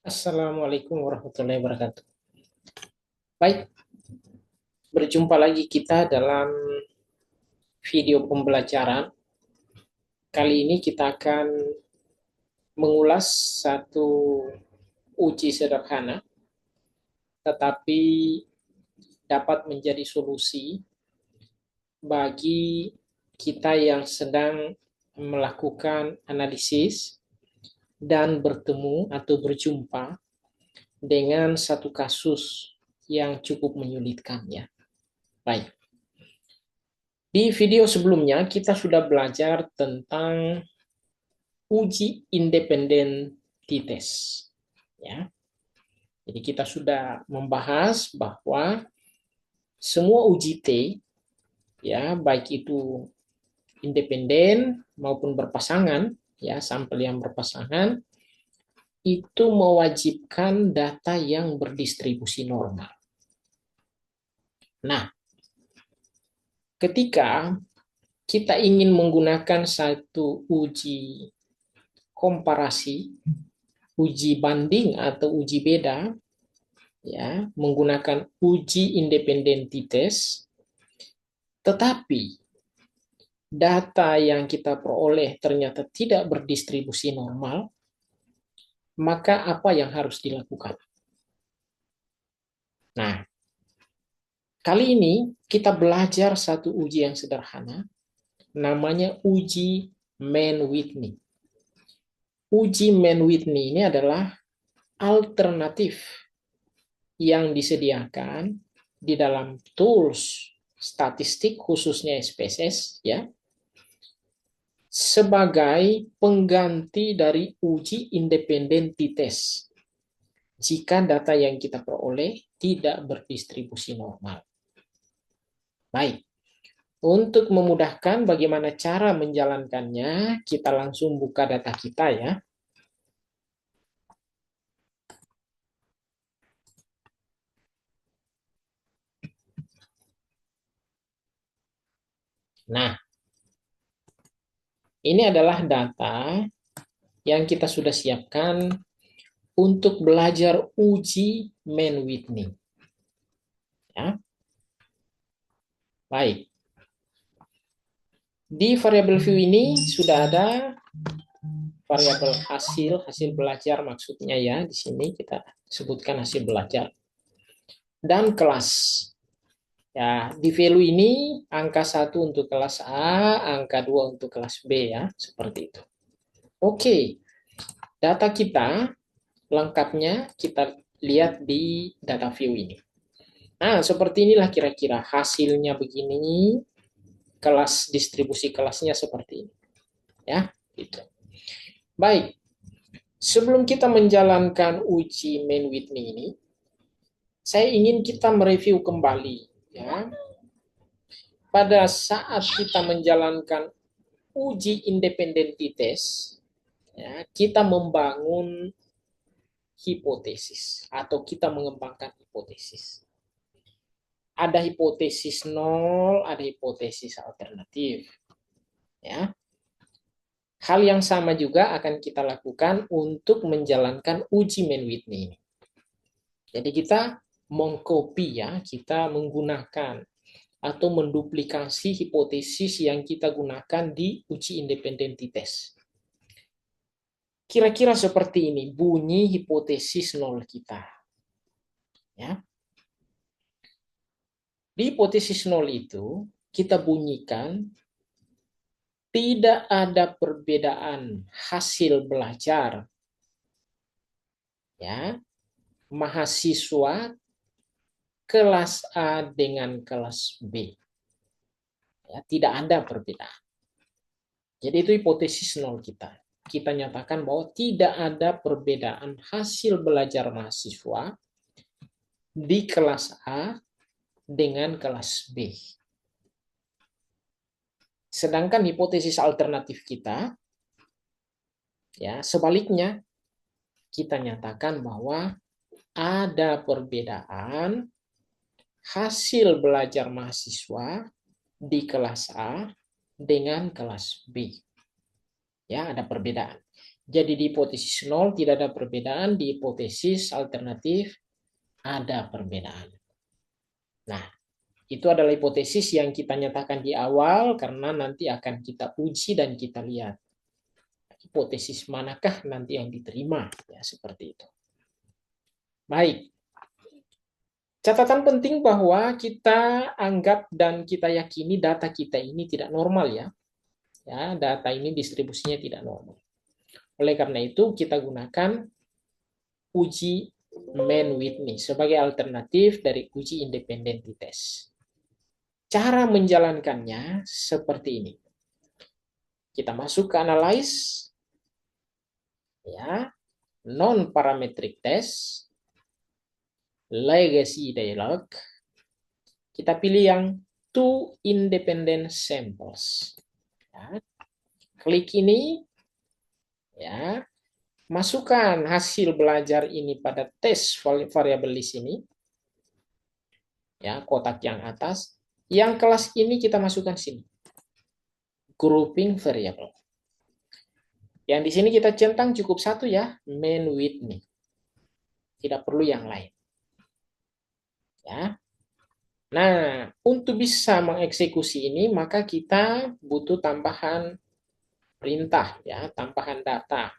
Assalamualaikum warahmatullahi wabarakatuh. Baik, berjumpa lagi kita dalam video pembelajaran. Kali ini kita akan mengulas satu uji sederhana, tetapi dapat menjadi solusi bagi kita yang sedang melakukan analisis dan bertemu atau berjumpa dengan satu kasus yang cukup menyulitkan ya. Baik. Di video sebelumnya kita sudah belajar tentang uji independentitas. Ya. Jadi kita sudah membahas bahwa semua uji T, ya, baik itu independen maupun berpasangan, ya, sampel yang berpasangan, itu mewajibkan data yang berdistribusi normal. Nah, ketika kita ingin menggunakan satu uji komparasi, uji banding atau uji beda, ya, menggunakan uji independentitas, tetapi data yang kita peroleh ternyata tidak berdistribusi normal, maka apa yang harus dilakukan? Nah, kali ini kita belajar satu uji yang sederhana, namanya uji Mann-Whitney. Uji Mann-Whitney ini adalah alternatif yang disediakan di dalam tools statistik khususnya SPSS ya sebagai pengganti dari uji independentitas jika data yang kita peroleh tidak berdistribusi normal. Baik, untuk memudahkan bagaimana cara menjalankannya, kita langsung buka data kita ya. Nah, ini adalah data yang kita sudah siapkan untuk belajar uji Mann-Whitney. Ya. Baik. Di variabel view ini sudah ada variabel hasil belajar maksudnya ya. Di sini kita sebutkan hasil belajar. Dan kelas. Ya, di value ini angka 1 untuk kelas A, angka 2 untuk kelas B ya, seperti itu. Oke. Data kita lengkapnya kita lihat di data view ini. Nah, seperti inilah kira-kira hasilnya begini, kelas distribusi kelasnya seperti ini. Ya, gitu. Baik. Sebelum kita menjalankan uji Mann-Whitney ini, saya ingin kita mereview kembali ya. Pada saat kita menjalankan uji independentitas, ya, kita membangun hipotesis atau kita mengembangkan hipotesis. Ada hipotesis nol, ada hipotesis alternatif. Ya. Hal yang sama juga akan kita lakukan untuk menjalankan uji Mann-Whitney. Jadi kita mengcopy ya, kita menggunakan atau menduplikasi hipotesis yang kita gunakan di uji independentitas. Kira-kira seperti ini bunyi hipotesis nol kita. Ya. Di hipotesis nol itu kita bunyikan tidak ada perbedaan hasil belajar ya mahasiswa kelas A dengan kelas B. Ya, tidak ada perbedaan. Jadi itu hipotesis nol kita. Kita nyatakan bahwa tidak ada perbedaan hasil belajar mahasiswa di kelas A dengan kelas B. Sedangkan hipotesis alternatif kita, ya sebaliknya, kita nyatakan bahwa ada perbedaan hasil belajar mahasiswa di kelas A dengan kelas B. Ya, ada perbedaan. Jadi di hipotesis nol tidak ada perbedaan, di hipotesis alternatif ada perbedaan. Nah, itu adalah hipotesis yang kita nyatakan di awal karena nanti akan kita uji dan kita lihat hipotesis manakah nanti yang diterima, ya seperti itu. Baik. Catatan penting bahwa kita anggap dan kita yakini data kita ini tidak normal ya. Ya, data ini distribusinya tidak normal. Oleh karena itu kita gunakan uji Mann-Whitney sebagai alternatif dari uji independency test. Cara menjalankannya seperti ini. Kita masuk ke analyze, ya, non parametric test, legacy dialog. Kita pilih yang two independent samples. Ya. Klik ini, ya, masukkan hasil belajar ini pada tes variabel di sini, ya, kotak yang atas. Yang kelas ini kita masukkan sini, grouping variable. Yang di sini kita centang cukup satu ya, Mann-Whitney. Tidak perlu yang lain. Ya. Nah, untuk bisa mengeksekusi ini, maka kita butuh tambahan perintah, ya, tambahan data.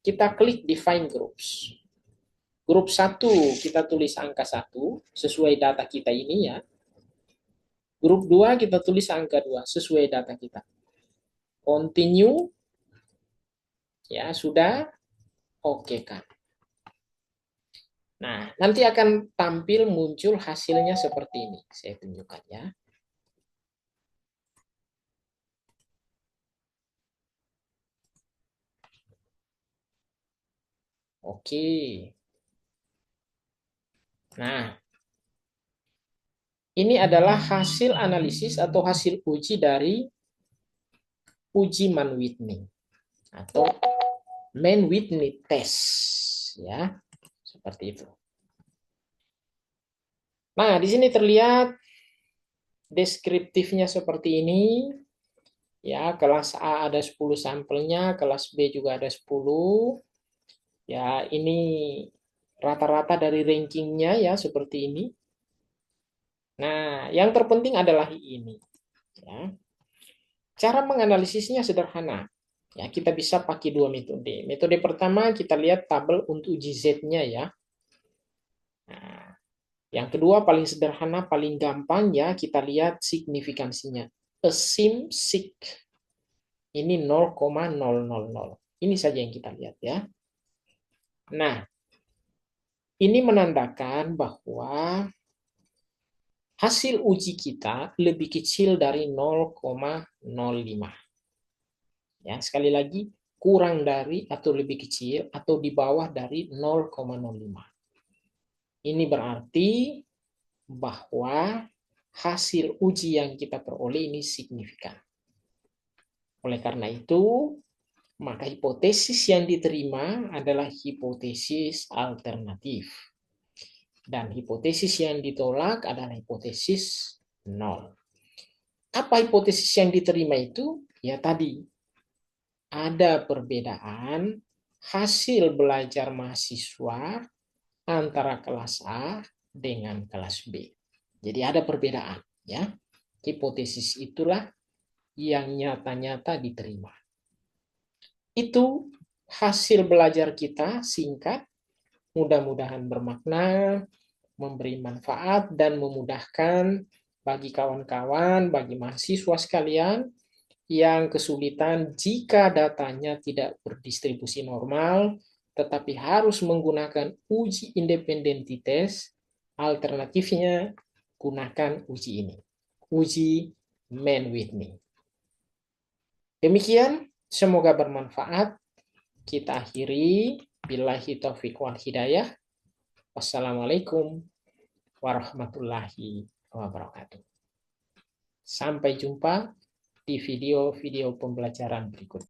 Kita klik define groups. Grup 1 kita tulis angka 1 sesuai data kita ini ya. Grup 2 kita tulis angka 2 sesuai data kita. Continue. Ya, sudah. Oke kan. Nah, nanti akan tampil muncul hasilnya seperti ini. Saya tunjukkan ya. Oke. Nah, ini adalah hasil analisis atau hasil uji dari uji Mann-Whitney atau Mann-Whitney test ya. Seperti itu. Nah, di sini terlihat deskriptifnya seperti ini. Ya, kelas A ada 10 sampelnya, kelas B juga ada 10. Ya, ini rata-rata dari rankingnya ya seperti ini. Nah, yang terpenting adalah ini. Ya. Cara menganalisisnya sederhana. Ya, kita bisa pakai dua metode. Metode pertama kita lihat tabel untuk uji Z-nya ya. Nah, yang kedua paling sederhana, paling gampang ya, kita lihat signifikansinya. Assume sig. Ini 0,000. Ini saja yang kita lihat ya. Nah, ini menandakan bahwa hasil uji kita lebih kecil dari 0,05. Ya, sekali lagi, kurang dari atau lebih kecil atau di bawah dari 0,05. Ini berarti bahwa hasil uji yang kita peroleh ini signifikan. Oleh karena itu, maka hipotesis yang diterima adalah hipotesis alternatif. Dan hipotesis yang ditolak adalah hipotesis nol. Apa hipotesis yang diterima itu? Ya tadi, ada perbedaan hasil belajar mahasiswa antara kelas A dengan kelas B. Jadi ada perbedaan. Ya. Hipotesis itulah yang nyata-nyata diterima. Itu hasil belajar kita singkat, mudah-mudahan bermakna, memberi manfaat, dan memudahkan bagi kawan-kawan, bagi mahasiswa sekalian yang kesulitan jika datanya tidak berdistribusi normal, tetapi harus menggunakan uji independency test. Alternatifnya, gunakan uji ini. Uji Mann-Whitney. Demikian, semoga bermanfaat. Kita akhiri. Billahi taufiq wal hidayah. Wassalamualaikum warahmatullahi wabarakatuh. Sampai jumpa di video-video pembelajaran berikut.